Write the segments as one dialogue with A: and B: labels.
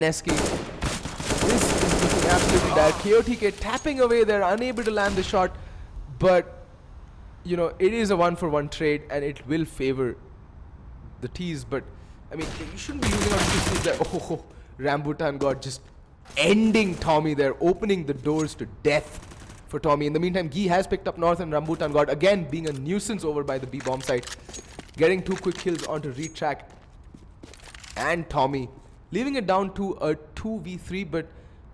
A: Mineski. This is looking absolutely dire. K.O.T.k tapping away. They're unable to land the shot, but you know it is a 1-for-1 trade, and it will favor the T's. But I mean, you shouldn't be using our pieces there. Oh, Rambutan God just ending Tommy there, opening the doors to death for Tommy. In the meantime, Gi has picked up North, and Rambutan God again being a nuisance over by the B bomb site, getting 2 quick kills onto Retrack and Tommy, leaving it down to a 2v3. But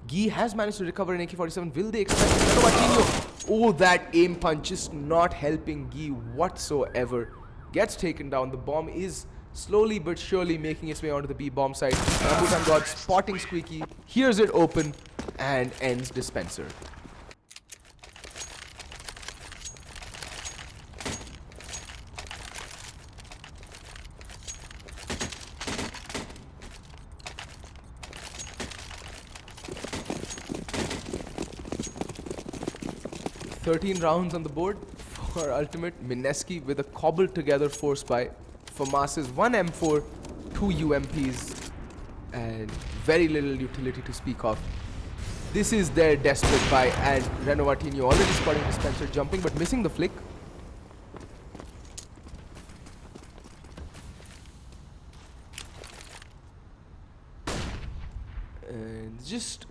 A: Gi has managed to recover an AK-47. Will they expect Martinho? Oh, that aim punch just not helping Gi whatsoever. Gets taken down. The bomb is slowly but surely making its way onto the B bomb site. Rambutan God spotting Squeaky, hears it open, and ends Dispenser. "13 rounds on the board for Ultimate." Mineski with a cobbled together force buy. FAMAS's 1 M4, 2 UMPs, and very little utility to speak of. This is their desperate buy, and Renovatinho already spotting Dispenser jumping but missing the flick. And just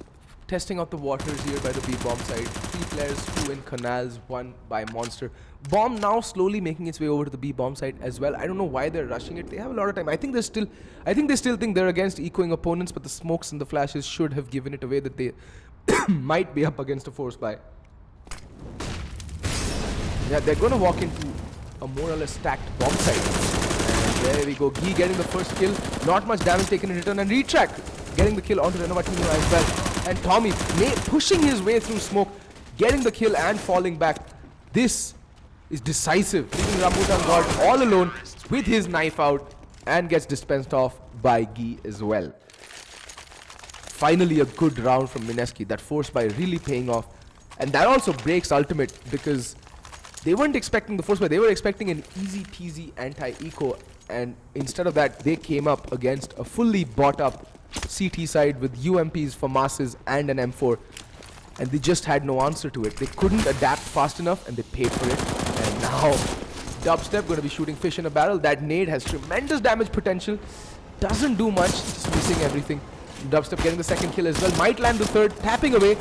A: testing out the waters here by the B bomb side. 3 players, 2 in canals, 1 by Monster. Bomb now slowly making its way over to the B bomb side as well. I don't know why they're rushing it. They have a lot of time. I think they still think they're against ecoing opponents, but the smokes and the flashes should have given it away that they might be up against a force buy. Yeah, they're going to walk into a more or less stacked bomb site. And there we go. Gi getting the first kill. Not much damage taken in return, and Retrack getting the kill onto Renovatinho as well. And Tommy pushing his way through smoke, getting the kill and falling back. This is decisive, leaving Rambutan God all alone with his knife out, and gets dispensed off by Gi as well. Finally a good round from Mineski. That force buy really paying off, and that also breaks Ultimate, because they weren't expecting the force buy. They were expecting an easy peasy anti-eco, and instead of that they came up against a fully bought up CT side with UMPs, FAMAS's, and an M4, and they just had no answer to it. They couldn't adapt fast enough, and they paid for it. And now Dubstep going to be shooting fish in a barrel. That nade has tremendous damage potential, doesn't do much, just missing everything. Dubstep getting the second kill as well, might land the third, tapping away,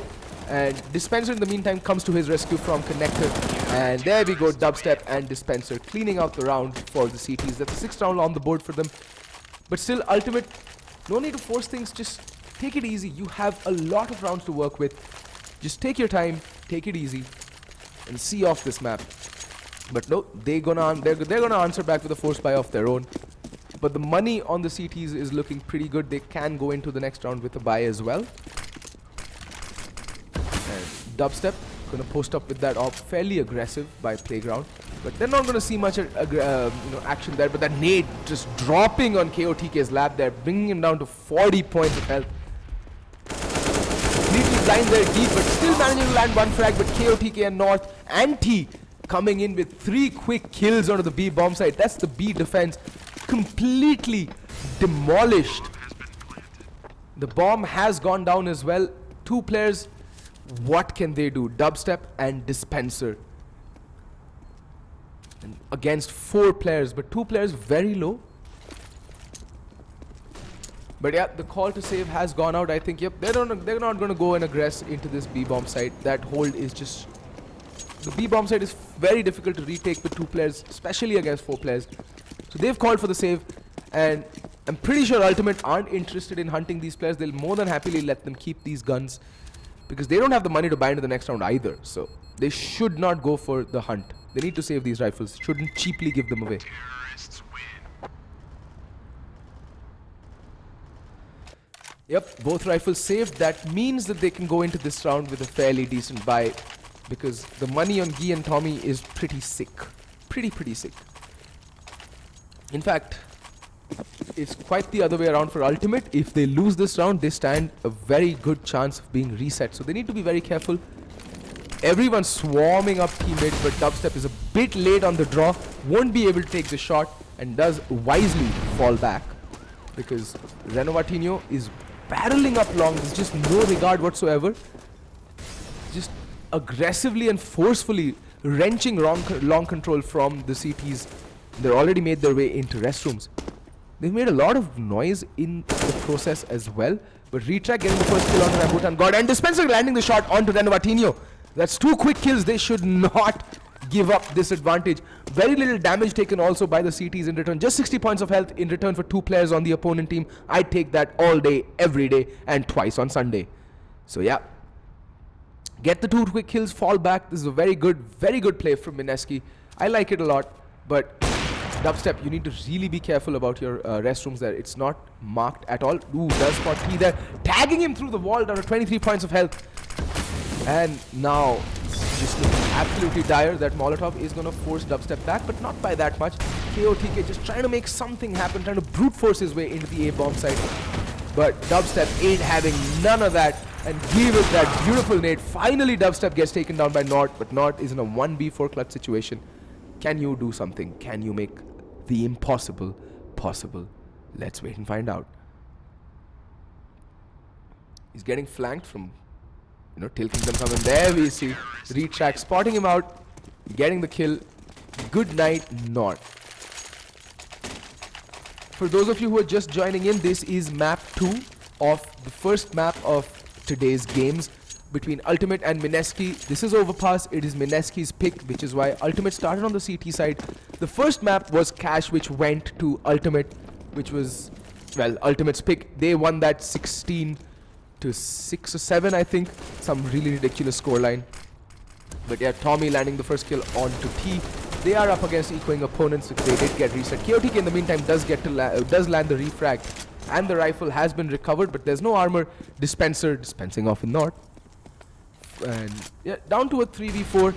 A: and Dispenser in the meantime comes to his rescue from Connector. And there we go, Dubstep and Dispenser cleaning out the round for the CTs. That's the 6th round on the board for them. But still, Ultimate, no need to force things, just take it easy. You have a lot of rounds to work with. Just take your time, take it easy, and see off this map. But no, they're gonna answer back with a force buy of their own. But the money on the CTs is looking pretty good. They can go into the next round with a buy as well. And Dubstep gonna post up with that op, fairly aggressive by Playground. But they're not gonna see much action there. But that nade just dropping on K.O.T.k's lap there, bringing him down to 40 points of health. Completely blind there deep, but still managing to land 1 frag. But K.O.T.k and North and T coming in with 3 quick kills onto the B bomb site. That's the B defense completely demolished. The bomb has gone down as well. 2 players, what can they do? Dubstep and Dispenser. And against 4 players, but 2 players very low. But yeah, the call to save has gone out. I think, yep, they're not going to go and aggress into this B bomb site. That hold is just... The B bomb site is very difficult to retake with 2 players, especially against 4 players. So they've called for the save, and I'm pretty sure Ultimate aren't interested in hunting these players. They'll more than happily let them keep these guns, because they don't have the money to buy into the next round either. So they should not go for the hunt. They need to save these rifles. Shouldn't cheaply give them away. Yep, both rifles saved. That means that they can go into this round with a fairly decent buy, because the money on Gi and Tommy is pretty sick. Pretty sick. In fact, it's quite the other way around for Ultimate. If they lose this round, they stand a very good chance of being reset. So they need to be very careful. Everyone's swarming up T mid, but Dubstep is a bit late on the draw. Won't be able to take the shot, and does wisely fall back, because Renovatinho is barreling up long. There's just no regard whatsoever. Just aggressively and forcefully wrenching long control from the CTs. They're already made their way into restrooms. They've made a lot of noise in the process as well. But Retrack getting the first kill onto Rambutan God, and Dispenser landing the shot onto Renovatinho. That's 2 quick kills. They should not give up this advantage. Very little damage taken also by the CTs in return. Just 60 points of health in return for 2 players on the opponent team. I'd take that all day, every day, and twice on Sunday. So yeah. Get the 2 quick kills, fall back. This is a very good play from Mineski. I like it a lot, but Dubstep, you need to really be careful about your restrooms there. It's not marked at all. Ooh, does spot T there. Tagging him through the wall down to 23 points of health. And now, it's just looking absolutely dire. That Molotov is going to force Dubstep back, but not by that much. KOTK just trying to make something happen, trying to brute force his way into the A-bomb site. But Dubstep ain't having none of that, and give it that beautiful nade. Finally, Dubstep gets taken down by Nort, but Nort is in a 1v4 clutch situation. Can you do something? Can you make the impossible possible? Let's wait and find out. He's getting flanked from, Till Kingdom coming. There we see Retrack spotting him out, getting the kill. Good night, Nort. For those of you who are just joining in, this is map 2 of the first map of today's games between Ultimate and Mineski. This is Overpass. It is Mineski's pick, which is why Ultimate started on the CT side. The first map was Cash, which went to Ultimate, which was, well, Ultimate's pick. They won that 16 to 6 or 7, I think. Some really ridiculous scoreline. But yeah, Tommy landing the first kill onto T. They are up against equaling opponents. They did get reset. KOTK in the meantime does land the refrag, and the rifle has been recovered, but there's no armor. Dispenser dispensing off in North. And yeah, down to a 3v4.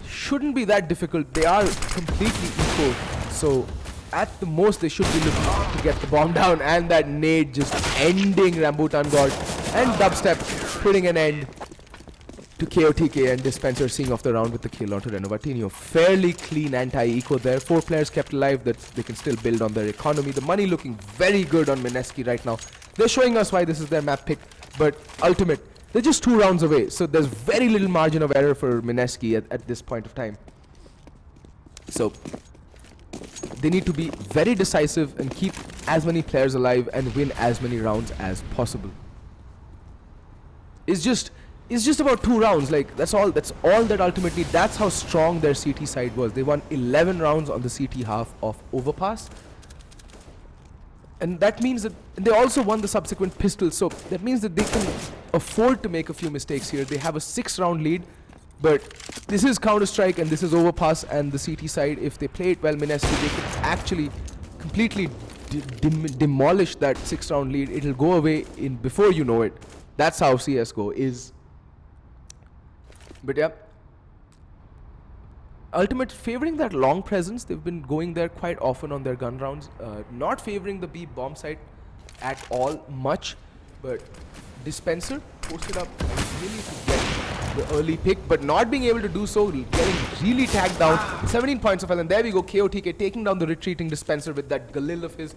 A: Shouldn't be that difficult. They are completely equal. So at the most they should be looking to get the bomb down, and that nade just ending Rambutan God, and Dubstep putting an end to KOTK, and Dispenser seeing off the round with the kill onto Renovatinho. Fairly clean anti-eco there. 4 players kept alive, that they can still build on their economy. The money looking very good on Mineski right now. They're showing us why this is their map pick, but Ultimate, they're just 2 rounds away, so there's very little margin of error for Mineski at this point of time. So they need to be very decisive and keep as many players alive and win as many rounds as possible. It's just about 2 rounds. Like, that's all that ultimately, that's how strong their CT side was. They won 11 rounds on the CT half of Overpass. And that means that they also won the subsequent pistol, so that means that they can afford to make a few mistakes here. They have a 6-round lead, but this is Counter-Strike and this is Overpass, and the CT side, if they play it well, Mineski, they can actually completely demolish that 6-round lead. It'll go away in before you know it. That's how CSGO is. But yeah, Ultimate favoring that long presence. They've been going there quite often on their gun rounds. Not favoring the B bomb site at all much, but Dispenser posted up really to get the early pick, but not being able to do so, getting really tagged down. 17 points of health, and there we go. KOTK taking down the retreating Dispenser with that Galil of his,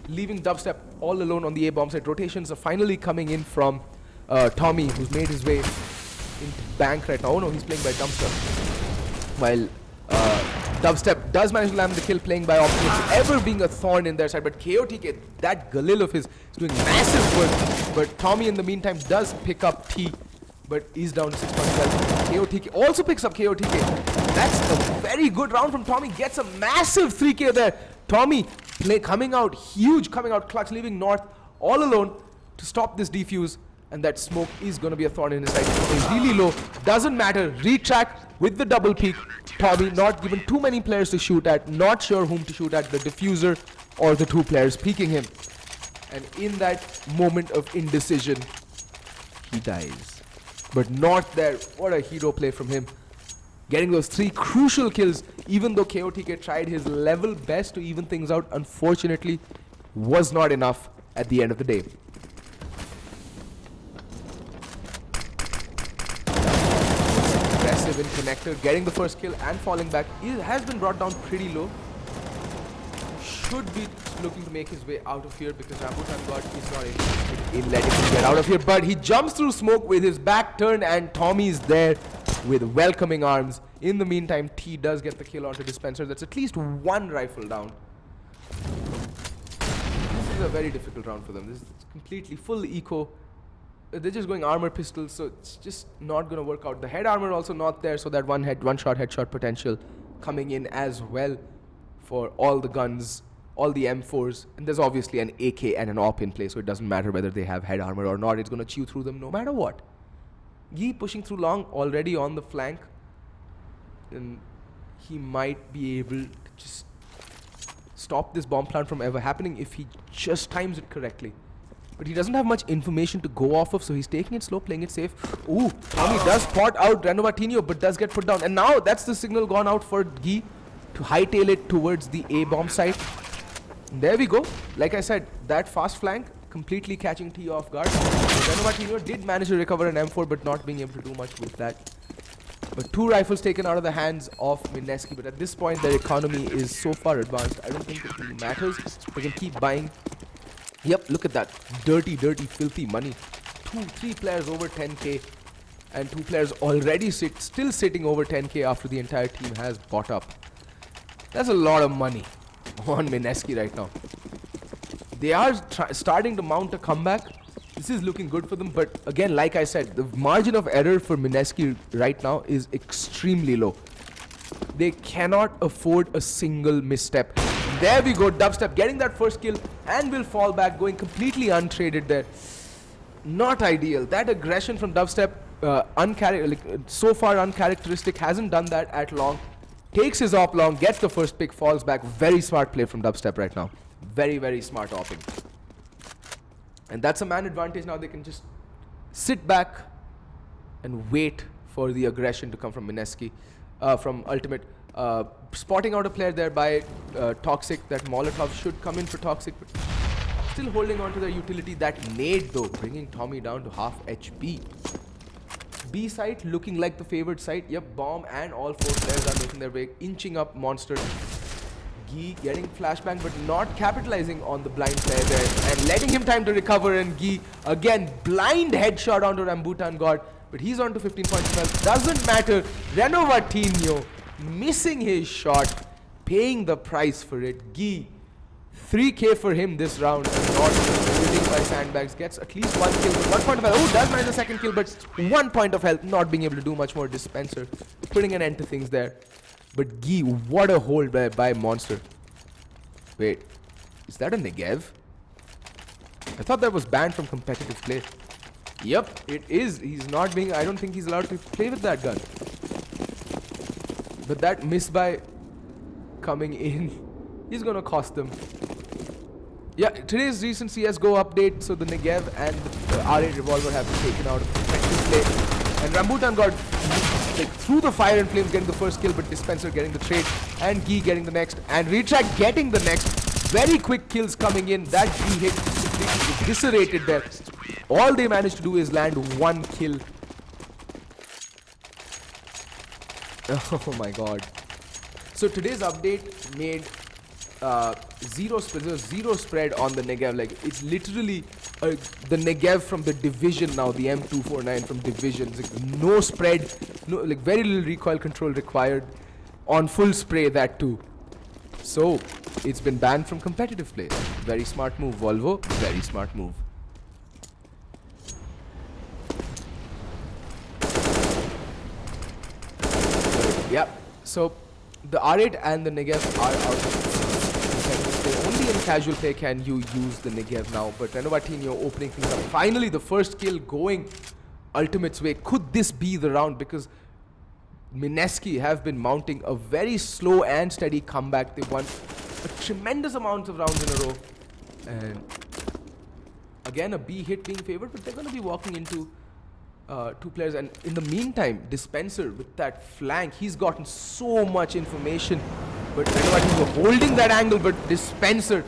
A: leaving Dubstep all alone on the A bomb site. Rotations are finally coming in from Tommy, who's made his way into bank right now. Oh no, he's playing by Dumpster. While Dubstep does manage to land the kill, playing by Optimus, ever being a thorn in their side. But KOTK, that Galil of his, is doing massive work. But Tommy in the meantime does pick up T, but he's down to 6 points. KOTK also picks up KOTK. That's a very good round from Tommy. Gets a massive 3k there. Tommy coming out huge, coming out clutch, leaving North all alone to stop this defuse. And that smoke is going to be a thorn in his side. He's really low. Doesn't matter. Retrack with the double peek. Tommy not given too many players to shoot at. Not sure whom to shoot at. The diffuser or the 2 players peeking him. And in that moment of indecision, he dies. But not there. What a hero play from him. Getting those 3 crucial kills. Even though KOTK tried his level best to even things out, unfortunately was not enough at the end of the day. In connector, getting the first kill and falling back. He has been brought down pretty low. should be looking to make his way out of here because Rambutan God is not interested in letting him get out of here. But he jumps through smoke with his back turned and Tommy's there with welcoming arms. In the meantime, T does get the kill onto Dispenser. That's at least one rifle down. This is a very difficult round for them. This is completely full eco. They're just going armor pistols, so it's just not going to work out. The head armor also not there, so that one shot headshot potential coming in as well for all the guns, all the M4s. And there's obviously an AK and an AWP in play, so it doesn't matter whether they have head armor or not. It's going to chew through them no matter what. Yi pushing through long, already on the flank. And he might be able to just stop this bomb plant from ever happening if he just times it correctly. But he doesn't have much information to go off of, so he's taking it slow, playing it safe. Ooh, Tommy does spot out Renovatinho, but does get put down. And now that's the signal gone out for Guy to hightail it towards the A-bomb site. And there we go. Like I said, that fast flank completely catching T off guard. Renovatinho did manage to recover an M4, but not being able to do much with that. But two rifles taken out of the hands of Mineski, but at this point their economy is so far advanced, I don't think it really matters. They can keep buying. Yep, look at that. Dirty, filthy money. 3 players over 10k and 2 players already still sitting over 10k after the entire team has bought up. That's a lot of money on Mineski right now. They are starting to mount a comeback. This is looking good for them, but again, like I said, the margin of error for Mineski right now is extremely low. They cannot afford a single misstep. There we go, Dubstep getting that first kill and will fall back, going completely untraded there. Not ideal. That aggression from Dubstep, so far uncharacteristic, hasn't done that at long. Takes his op long, gets the first pick, falls back. Very smart play from Dubstep right now. Very smart opping. And that's a man advantage now. They can just sit back and wait for the aggression to come from Mineski, from Ultimate. Spotting out a player there by Toxic. That Molotov should come in for Toxic, but still holding on to their utility. That nade though, bringing Tommy down to half HP. B site looking like the favored site. Yep, Bomb and all 4 players are making their way, inching up Monster. Guy getting flashbang but not capitalizing on the blind player there and letting him time to recover, and Guy again blind headshot onto Rambutan God, but he's on to 15 points of health. Doesn't matter. Renovatinho missing his shot, paying the price for it. Guy, 3k for him this round, and not shooting by sandbags. Gets at least 1 kill with 1 point of health. Oh, does manage the second kill, but 1 point of health, not being able to do much more. Dispenser putting an end to things there. But Guy, what a hold by Monster. Wait, is that a Negev? I thought that was banned from competitive play. Yep, it is. He's not being, I don't think he's allowed to play with that gun. But that miss by coming in is gonna cost them. Yeah, today's recent CSGO update, so the Negev and the R8 revolver have been taken out of competitive play. And Rambutan got through the fire and flames, getting the first kill, but Dispenser getting the trade, and Guy getting the next, and Retract getting the next. Very quick kills coming in. That Guy hit completely eviscerated there. All they managed to do is land 1 kill. Oh my god. So today's update made zero spread on the Negev. Like, it's literally the Negev from the Division now, the M249 from Division. Like, no spread, no, like very little recoil control required on full spray, that too. So it's been banned from competitive play. Very smart move, Volvo. Very smart move. Yep. So the R8 and the Negev are out of competitive play. Only in casual play can you use the Negev now. But Renovatinho opening things up. Finally, the first kill going Ultimate's way. Could this be the round? Because Mineski have been mounting a very slow and steady comeback. They've won a tremendous amount of rounds in a row. And again, a B hit being favored, but they're going to be walking into 2 players. And in the meantime, Dispenser with that flank, he's gotten so much information. But Renovatinho holding that angle, but Dispenser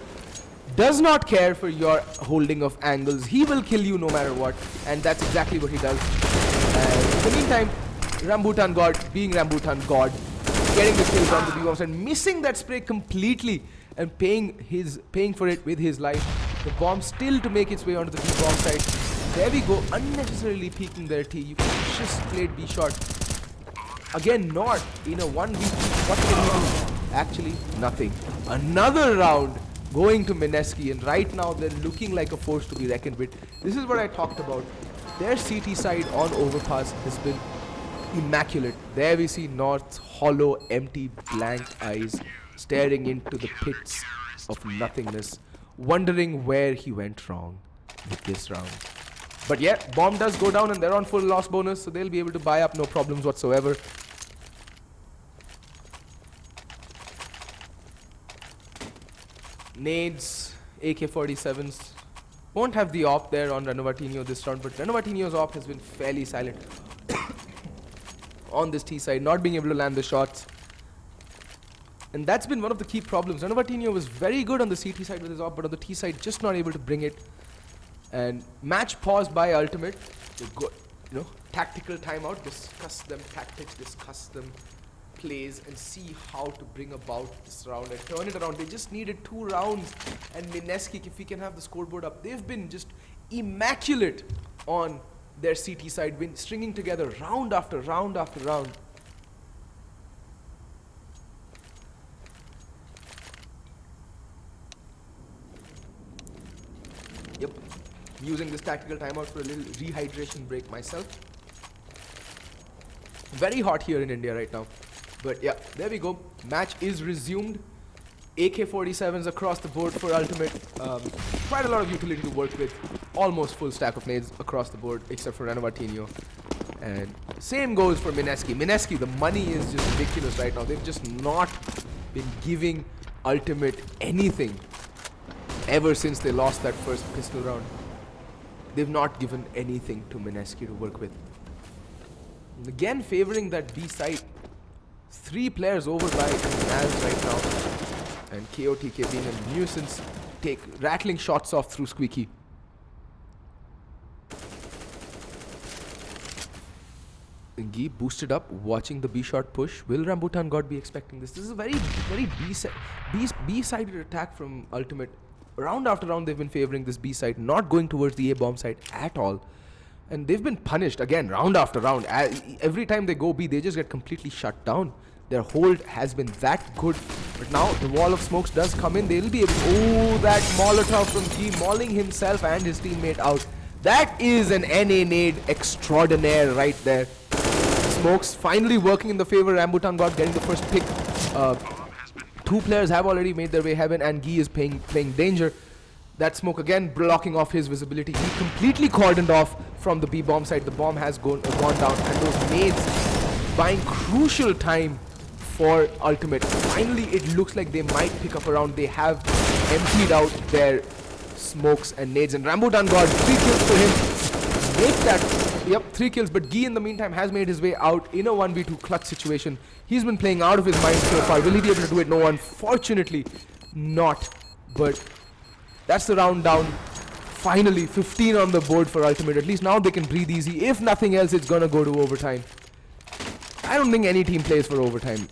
A: does not care for your holding of angles. He will kill you no matter what. And that's exactly what he does. And in the meantime, Rambutan God being Rambutan God, getting the kills on the B-bombs and missing that spray completely and paying for it with his life. The bomb still to make its way onto the B bomb side. There we go, unnecessarily peeking their T. You just played B shot. Again, not in a 1v2. What can you do? Actually, nothing. Another round going to Mineski, and right now they're looking like a force to be reckoned with. This is what I talked about. Their CT side on overpass has been immaculate. There we see North's hollow, empty, blank eyes staring into the pits of nothingness, wondering where he went wrong with this round. But yeah, bomb does go down and they're on full loss bonus, so they'll be able to buy up no problems whatsoever. Nades, AK-47s. Won't have the op there on Renovatinho this round, but Renovatinho's op has been fairly silent on this T side, not being able to land the shots. And that's been one of the key problems. Renovatinho was very good on the CT side with his op, but on the T side just not able to bring it. And match paused by Ultimate. They go, tactical timeout, discuss them tactics, discuss them plays, and see how to bring about this round and turn it around. They just needed 2 rounds, and Mineski, if we can have the scoreboard up, they've been just immaculate on their CT side, been stringing together round after round after round. Yep, using this tactical timeout for a little rehydration break myself. Very hot here in India right now. But yeah, there we go. Match is resumed. AK-47s across the board for Ultimate. Quite a lot of utility to work with. Almost full stack of nades across the board, except for Renovatinho. And same goes for Mineski. Mineski, the money is just ridiculous right now. They've just not been giving Ultimate anything ever since they lost that first pistol round. They've not given anything to Mineski to work with. And again, favoring that B side. 3 players over by Naz right now, and KOTK being a nuisance, rattling shots off through Squeaky. Gi boosted up, watching the B shot push. Will Rambutan God be expecting this? This is a very B-sided attack from Ultimate. Round after round they've been favoring this B side, not going towards the A bomb side at all. And they've been punished again, round after round. Every time they go B, they just get completely shut down. Their hold has been that good. But now the wall of smokes does come in. They'll be able to... Oh, that Molotov from G, mauling himself and his teammate out. That is an NA nade extraordinaire right there. Smokes finally working in the favor. Rambutan God getting the first pick. 2 players have already made their way heaven, and Gi is playing danger. That smoke again blocking off his visibility. He completely cordoned off from the B bomb side. The bomb has gone down, and those nades buying crucial time for Ultimate. Finally, it looks like they might pick up a round. They have emptied out their smokes and nades, and Rambutan God 3 kills for him. Make that, yep, 3 kills. But Gi in the meantime has made his way out in a 1v2 clutch situation. He's been playing out of his mind so far. Will he be able to do it? No, unfortunately not. But that's the round down. Finally, 15 on the board for Ultimate. At least now they can breathe easy. If nothing else, it's gonna go to overtime. I don't think any team plays for overtime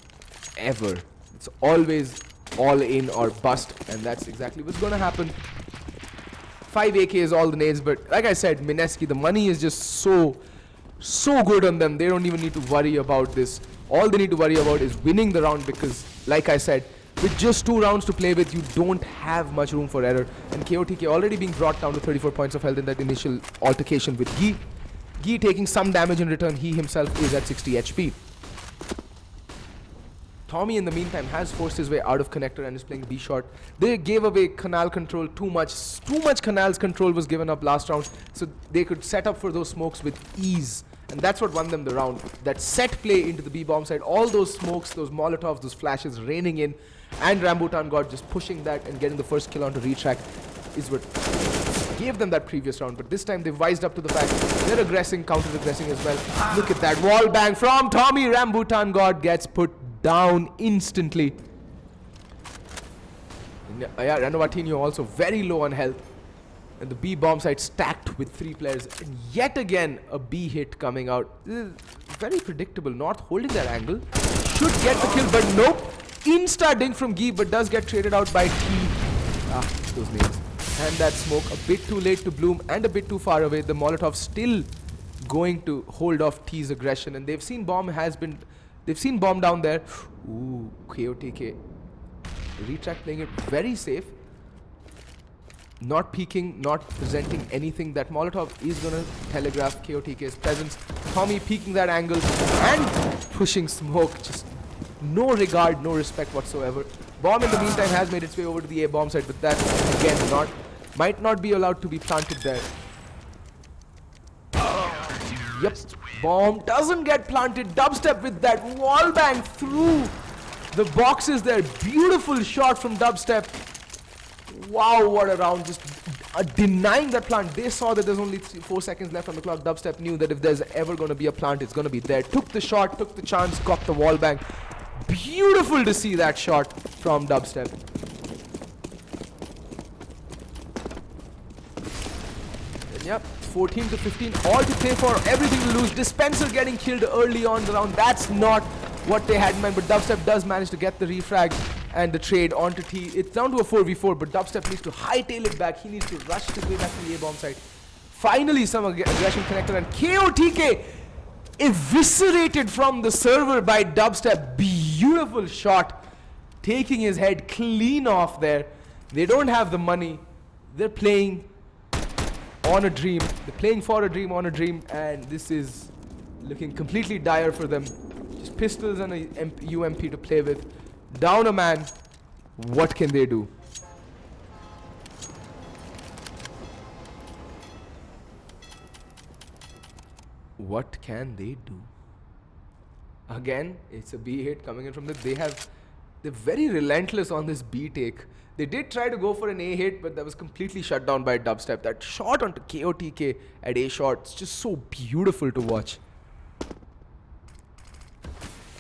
A: ever. It's always all in or bust, and that's exactly what's gonna happen. 5 AK is all the nades, but like I said, Mineski, the money is just so good on them. They don't even need to worry about this. All they need to worry about is winning the round, because like I said, with just 2 rounds to play with, you don't have much room for error. And KOTK already being brought down to 34 points of health in that initial altercation with Gi. Gi taking some damage in return. He himself is at 60 HP. Tommy in the meantime has forced his way out of connector and is playing B short. They gave away canal control too much. Too much canals control was given up last round, so they could set up for those smokes with ease. And that's what won them the round. That set play into the B bomb side. All those smokes, those Molotovs, those flashes raining in. And Rambutan God just pushing that and getting the first kill onto retrack is what gave them that previous round. But this time they've wised up to the fact they're aggressing, counter-aggressing as well. Look at that wall bang from Tommy. Rambutan God gets put down instantly. Yeah, Renovatinho also very low on health. And the B bomb side stacked with 3 players. And yet again, a B hit coming out. This is very predictable. North holding that angle. Should get the kill, but nope. insta dink from Gee, but does get traded out by T. Those names. And that smoke a bit too late to bloom and a bit too far away. The Molotov still going to hold off T's aggression, and they've seen bomb down there. Ooh, KOTK. Retract playing it very safe. Not peeking, not presenting anything. That Molotov is gonna telegraph KOTK's presence. Tommy peeking that angle and pushing smoke. Just no regard, no respect whatsoever. Bomb in the meantime has made its way over to the A bomb site, but that again might not be allowed to be planted there. Yep, bomb doesn't get planted. Dubstep with that wall bang through the boxes there. Beautiful shot from Dubstep. Wow, what a round. Just denying that plant. They saw that there's only 4 seconds left on the clock. Dubstep knew that if there's ever going to be a plant, it's going to be there. Took the shot, took the chance, got the wall bang. Beautiful to see that shot from Dubstep. And yep, 14 to 15, all to play for, everything to lose. Dispenser getting killed early on the round. That's not what they had in mind, but Dubstep does manage to get the refrag and the trade onto T. It's down to a 4v4, but Dubstep needs to hightail it back. He needs to rush his way back to the A-bomb site. Finally, some aggression connected, and KOTK eviscerated from the server by Dubstep. Beautiful shot, taking his head clean off there. They don't have the money. They're playing on a dream. They're playing for a dream on a dream, and this is looking completely dire for them. Just pistols and a UMP to play with. Down a man. What can they do? What can they do? Again, it's a B hit coming in from the. They're very relentless on this B take. They did try to go for an A hit, but that was completely shut down by Dubstep. That shot onto KOTK at A shot, it's just so beautiful to watch.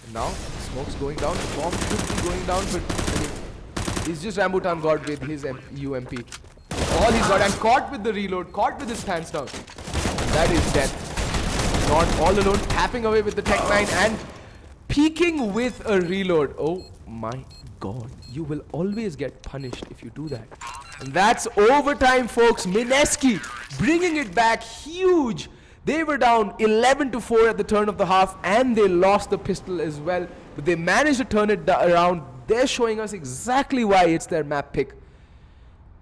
A: And now, smoke's going down, bomb should be going down, but he's just Rambutan God with his UMP. All he's got, and caught with the reload, caught with his pants down. That is death. Not all alone, tapping away with the Tech 9 and peeking with a reload. Oh my God, you will always get punished if you do that. And that's overtime, folks. Mineski bringing it back huge. They were down 11-4 at the turn of the half, and they lost the pistol as well. But they managed to turn it around. They're showing us exactly why it's their map pick.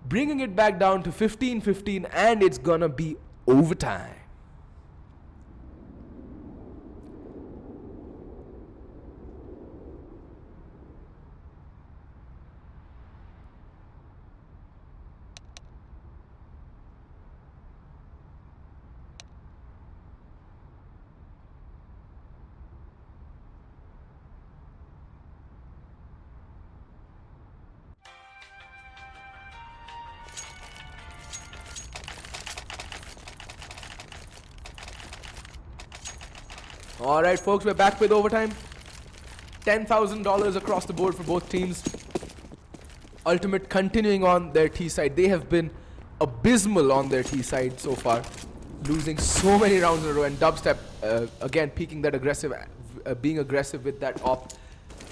A: Bringing it back down to 15-15, and it's gonna be overtime. Alright folks, we're back with overtime. $10,000 across the board for both teams. Ultimate continuing on their T side. They have been abysmal on their T side so far, losing so many rounds in a row, and Dubstep again peaking that aggressive, being aggressive with that op.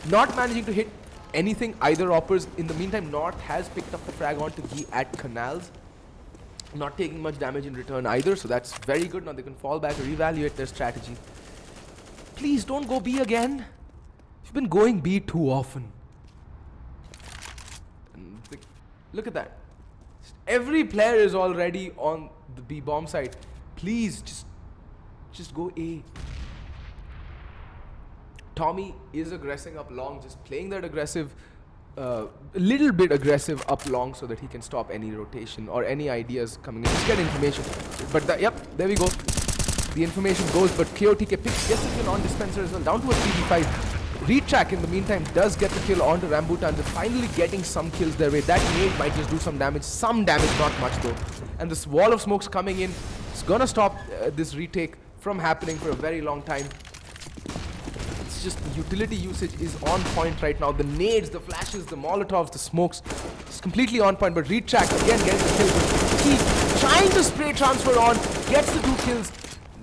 A: Not managing to hit anything either oppers. In the meantime, North has picked up the frag onto Gee at Canals. Not taking much damage in return either, so that's very good. Now they can fall back, reevaluate their strategy. Please don't go B again. You've been going B too often. And look at that. Every player is already on the B bomb site. Please just go A. Tommy is aggressing up long, just playing that aggressive, a little bit aggressive up long so that he can stop any rotation or any ideas coming in. Just get information. But yep, there we go. The information goes, but KOTK gets the kill on Dispenser as well, down to a 3v5. Retrack in the meantime does get the kill onto Rambutan. They're finally getting some kills their way. That nade might just do some damage, not much though. And this wall of smokes coming in, it's gonna stop this retake from happening for a very long time. It's just the utility usage is on point right now. The nades, the flashes, the molotovs, the smokes, it's completely on point. But Retrack again getting the kill. He trying to spray transfer on, gets the 2 kills.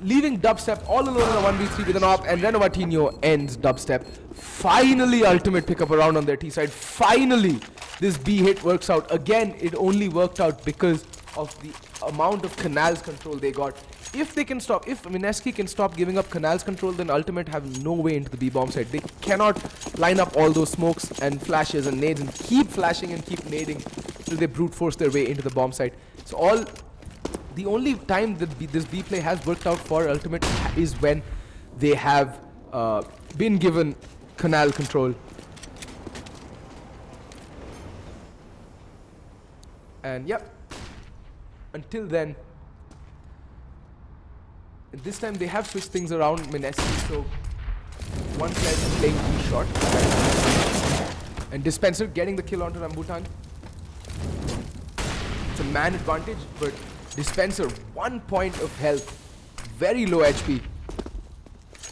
A: leaving Dubstep all alone in a 1v3 with an op, and Renovatinho ends Dubstep. Finally, ultimate pick up around on their T side. Finally, this B hit works out. Again, it only worked out because of the amount of Canal's control they got. If they can stop, if Mineski can stop giving up Canal's control, then Ultimate have no way into the B bomb side. They cannot line up all those smokes and flashes and nades and keep flashing and keep nading till they brute force their way into the bomb side. So the only time that this B play has worked out for Ultimate is when they have been given Canal control. And yep, until then, this time they have switched things around Mineski, so one player is playing B short. And Dispenser getting the kill onto Rambutan. It's a man advantage, but Dispenser, 1 point of health, very low HP.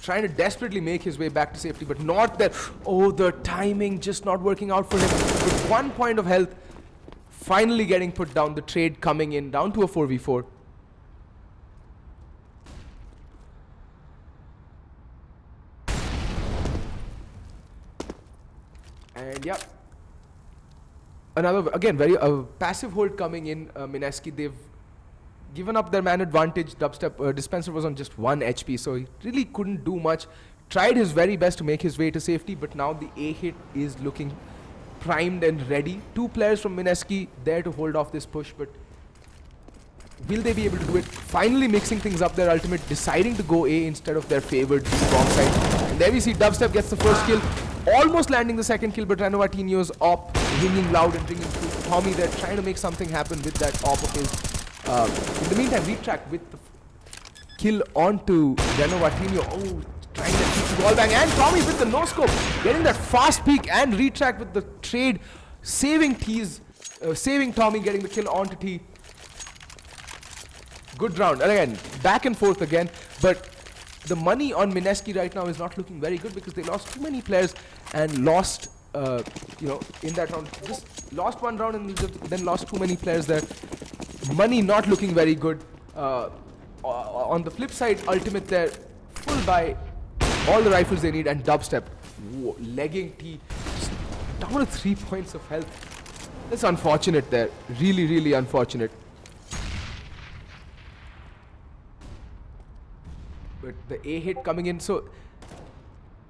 A: Trying to desperately make his way back to safety, but not that. Oh, the timing just not working out for him. With 1 point of health, finally getting put down, the trade coming in, down to a 4v4. And yep, another, again, very passive hold coming in. Mineski, they've given up their man advantage. Dubstep Dispenser was on just 1 HP, so he really couldn't do much. Tried his very best to make his way to safety, but now the A hit is looking primed and ready. 2 players from Mineski there to hold off this push, but will they be able to do it? Finally mixing things up, their Ultimate deciding to go A instead of their favored bomb side. And there we see Dubstep gets the first kill, almost landing the second kill, but Renovatinho's op ringing loud and ringing through. Tommy there trying to make something happen with that op of his. In the meantime, Retract with the kill onto Renovatinho. Oh, trying to keep the wall bang, and Tommy with the no scope, getting that fast peek, and Retract with the trade, saving saving Tommy, getting the kill onto T. Good round, and again, back and forth again, but the money on Mineski right now is not looking very good because they lost too many players and lost, in that round, just lost 1 round and then lost too many players there. Money not looking very good. On the flip side, Ultimate there, full buy, all the rifles they need, and Dubstep, legging T, down to 3 points of health. That's unfortunate there, really, really unfortunate. But the A hit coming in, so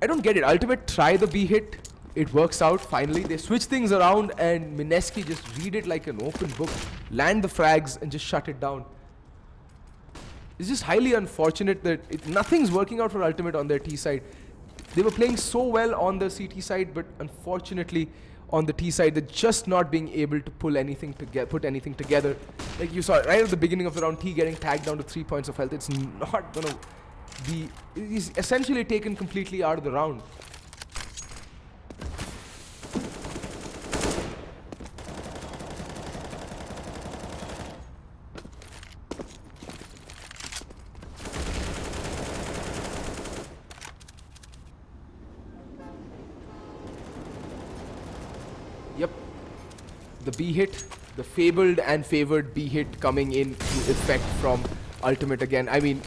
A: I don't get it. Ultimate try the B hit, it works out finally. They switch things around and Mineski just read it like an open book, land the frags and just shut it down. It's just highly unfortunate that nothing's working out for Ultimate on their T side. They were playing so well on the CT side, but unfortunately on the T side, they're just not being able to put anything together. Like you saw right at the beginning of the round, T getting tagged down to 3 points of health. It's not gonna be, he's essentially taken completely out of the round. Yep, the B hit, the fabled and favored B hit coming in to effect from Ultimate again. I mean,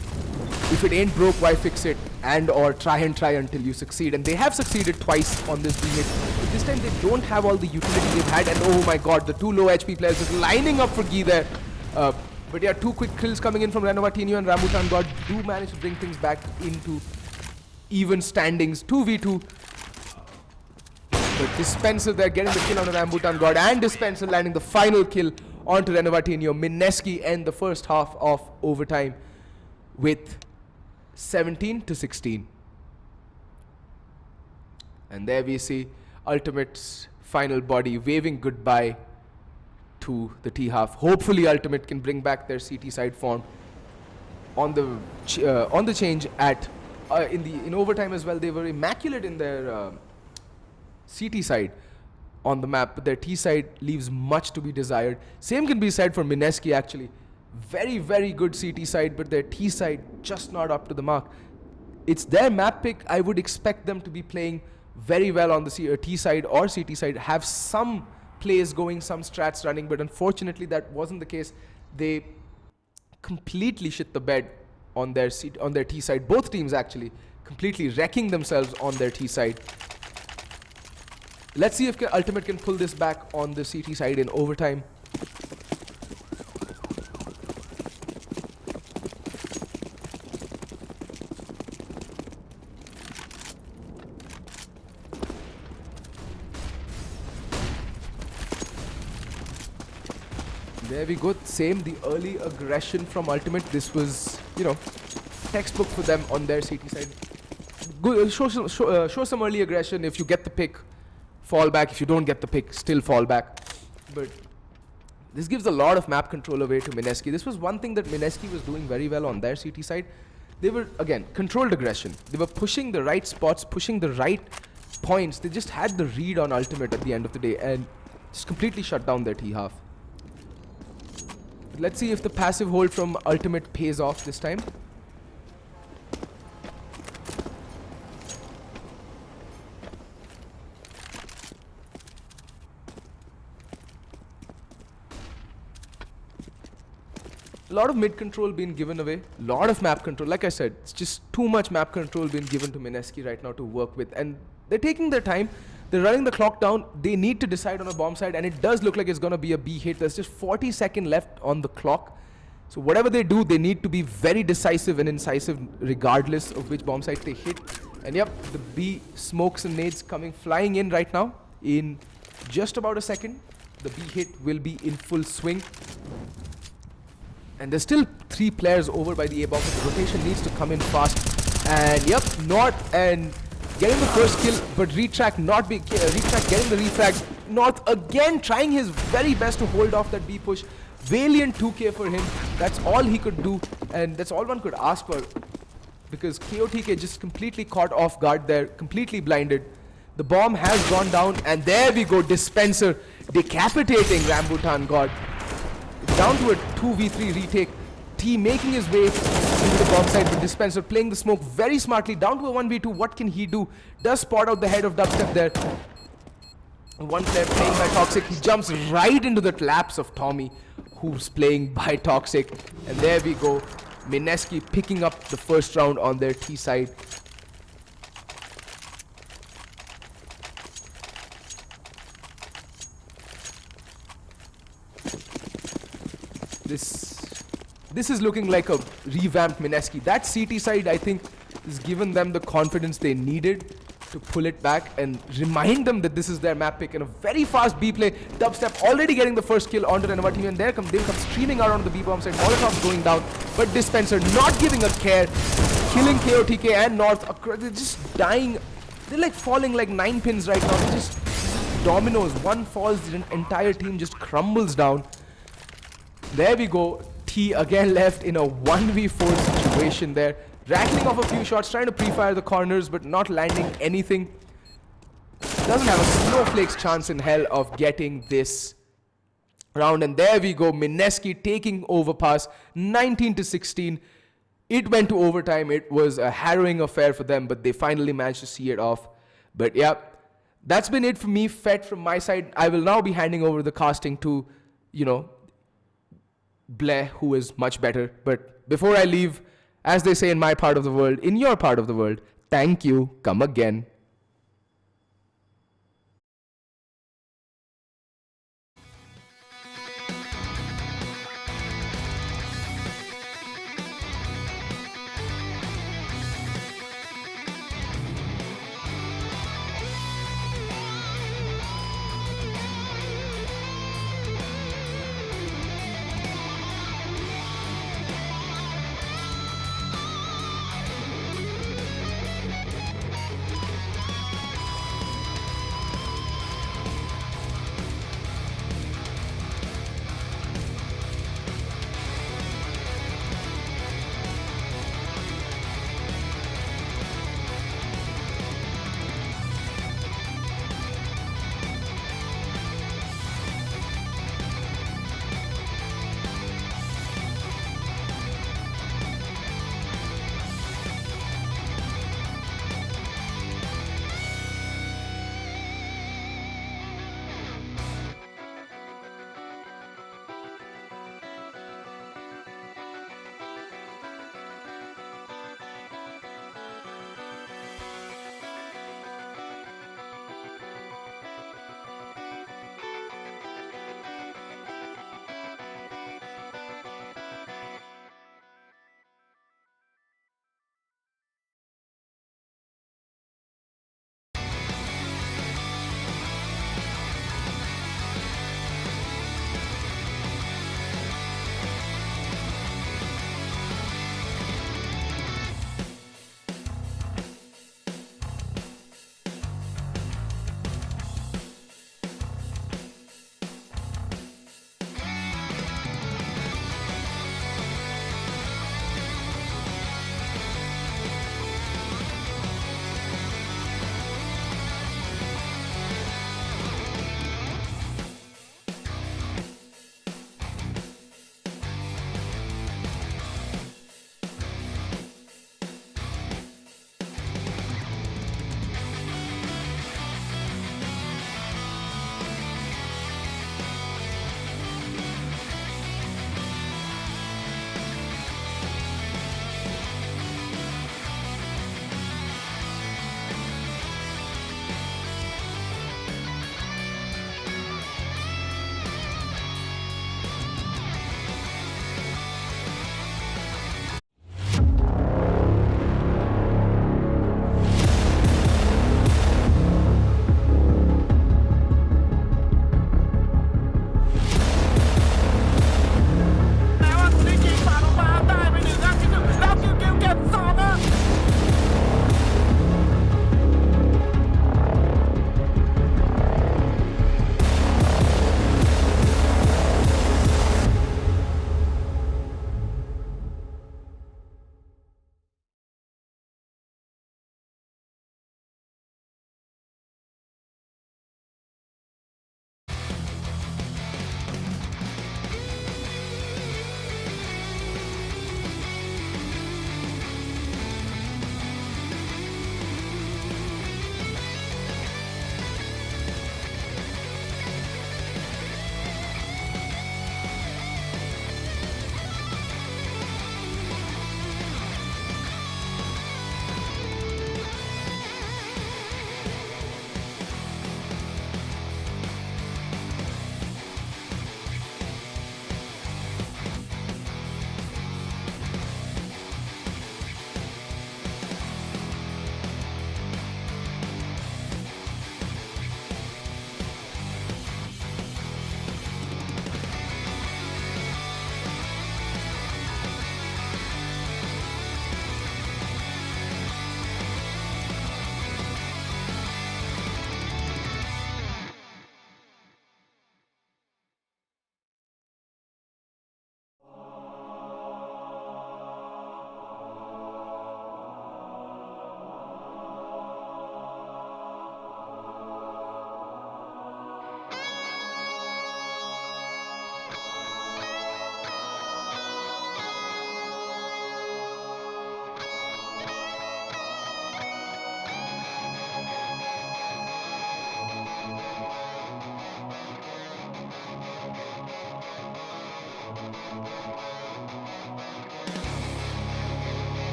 A: if it ain't broke, why fix it? And or try until you succeed. And they have succeeded twice on this B hit. But this time they don't have all the utility they've had. And oh my god, the 2 low HP players just lining up for Gi there. But yeah, 2 quick kills coming in from Renovatinho, and Rambutan God do manage to bring things back into even standings. 2v2. But Dispenser there getting the kill on the Rambutan God, and Dispenser landing the final kill onto Renovatinho. Mineski end the first half of overtime with 17-16. And there we see Ultimate's final body waving goodbye to the T half. Hopefully Ultimate can bring back their CT side form on the change at in overtime as well. They were immaculate in their CT side on the map, but their T side leaves much to be desired. Same can be said for Mineski actually. Very, very good CT side, but their T side just not up to the mark. It's their map pick. I would expect them to be playing very well on the T side or CT side, have some plays going, some strats running, but unfortunately that wasn't the case. They completely shit the bed on their T side. Both teams actually completely wrecking themselves on their T side. Let's see if Ultimate can pull this back on the CT side in overtime. There we go. Same, the early aggression from Ultimate. This was, textbook for them on their CT side. Good, show some early aggression. If you get the pick, fall back. If you don't get the pick, still fall back. But this gives a lot of map control away to Mineski. This was one thing that Mineski was doing very well on their CT side. They were, again, controlled aggression. They were pushing the right spots, pushing the right points. They just had the read on Ultimate at the end of the day and just completely shut down their T half. Let's see if the passive hold from Ultimate pays off this time. A lot of mid control being given away, a lot of map control. Like I said, it's just too much map control being given to Mineski right now to work with, and they're taking their time. They're running the clock down. They need to decide on a bomb side, and it does look like it's going to be a B hit. There's just 40 seconds left on the clock. So whatever they do, they need to be very decisive and incisive regardless of which bomb site they hit. And yep, the B smokes and nades coming flying in right now. In just about a second, the B hit will be in full swing. And there's still 3 players over by the A bomb. The rotation needs to come in fast. And yep, North and getting the first kill, but Retrack not being Retrack getting the refrag. North again trying his very best to hold off that B push. Valiant 2K for him. That's all he could do, and that's all one could ask for, because KOTK just completely caught off guard there, completely blinded. The bomb has gone down, and there we go, Dispenser decapitating Rambutan God. Down to a 2v3 retake. T making his way into the bomb side, but Dispenser playing the smoke very smartly. Down to a 1v2. What can he do? Does spot out the head of Dubstep there. One player playing by Toxic. He jumps right into the laps of Tommy, who's playing by Toxic. And there we go. Mineski picking up the first round on their T side. This is looking like a revamped Mineski. That CT side, I think, has given them the confidence they needed to pull it back and remind them that this is their map pick. And a very fast B play. Dubstep already getting the first kill onto the Renova team, and they'll come streaming out on the B bomb side. Molotov's going down, but Dispenser not giving a care, killing KOTK and North. They're just dying. They're like falling like 9 pins right now. They're just dominoes. One falls, the entire team just crumbles down. There we go. T again left in a 1v4 situation there. Rattling off a few shots, trying to pre-fire the corners, but not landing anything. Doesn't have a snowflake's chance in hell of getting this round. And there we go. Mineski taking overpass, 19-16. It went to overtime. It was a harrowing affair for them, but they finally managed to see it off. But yeah, that's been it for me, Fed, from my side. I will now be handing over the casting to, Blair, who is much better. But before I leave, as they say in my part of the world, in your part of the world, thank you, come again.